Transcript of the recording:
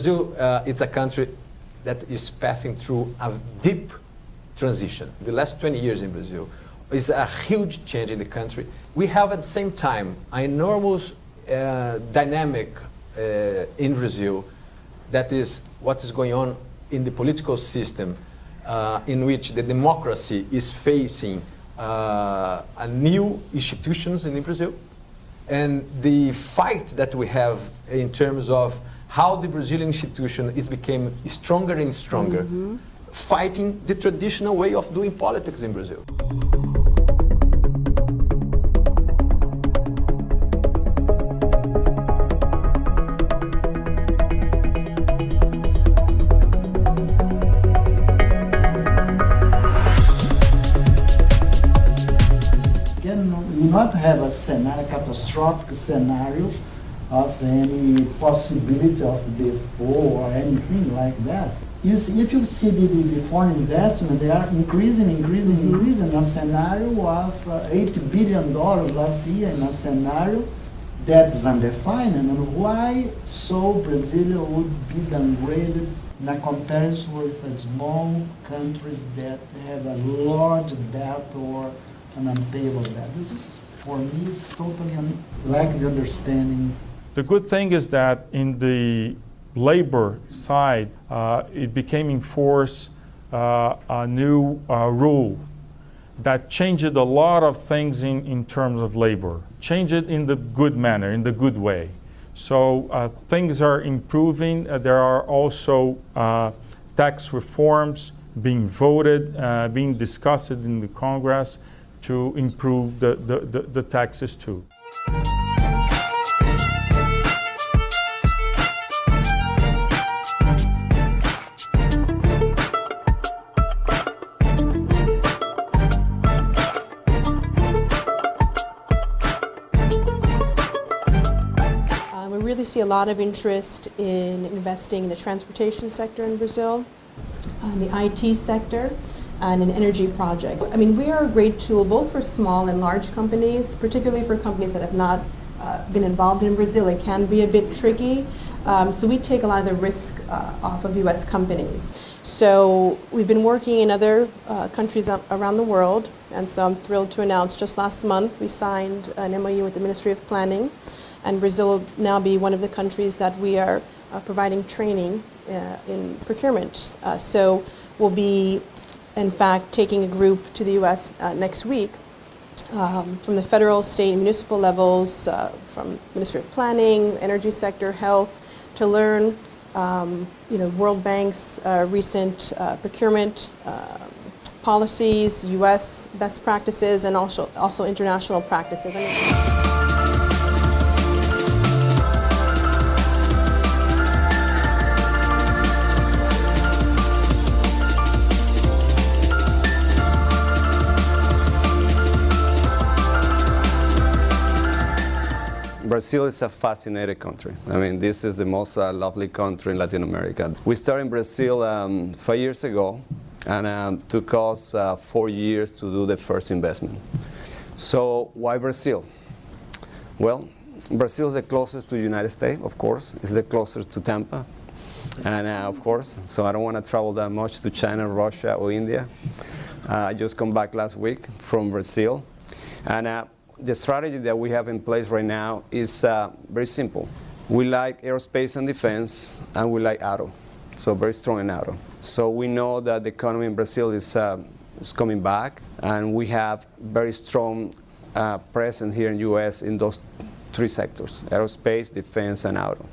Brazil, it's a country that is passing through a deep transition. The last 20 years in Brazil is a huge change in the country. We have at the same time an enormous dynamic in Brazil that is what is going on in the political system in which the democracy is facing a new institutions in Brazil. And the fight that we have in terms of how the Brazilian institution is becoming stronger and stronger, fighting the traditional way of doing politics in Brazil. Not have a scenario, catastrophic scenario of any possibility of default or anything like that. If you see the foreign investment, they are increasing a scenario of $8 billion last year in a scenario that's undefined. And why so Brazil would be downgraded in a comparison with the small countries that have a large debt or an unpayable debt? This is, for me, is totally lack the understanding. The good thing is that in the labor side, it became in force a new rule that changed a lot of things in terms of labor. Changed it in the good manner, in the good way. So things are improving. There are also tax reforms being voted, being discussed in the Congress to improve the taxes too. We really see a lot of interest in investing in the transportation sector in Brazil, in the IT sector, and in energy projects. I mean, we are a great tool both for small and large companies, particularly for companies that have not been involved in Brazil. It can be a bit tricky. So we take a lot of the risk off of US companies. So we've been working in other countries around the world, and so I'm thrilled to announce just last month we signed an MOU with the Ministry of Planning, and Brazil will now be one of the countries that we are providing training in procurement. So we'll be in fact taking a group to the US next week from the federal, state, and municipal levels, from Ministry of Planning, energy sector, health, to learn World Bank's recent procurement policies, US best practices, and also international practices. Brazil is a fascinating country. I mean, this is the most lovely country in Latin America. We started in Brazil 5 years ago, and took us 4 years to do the first investment. So why Brazil? Well, Brazil is the closest to the United States, of course. It's the closest to Tampa, and of course, so I don't want to travel that much to China, Russia, or India. I just come back last week from Brazil, and the strategy that we have in place right now is very simple. We like aerospace and defense, and we like auto, so very strong in auto. So we know that the economy in Brazil is coming back, and we have very strong presence here in the U.S. in those three sectors: aerospace, defense, and auto.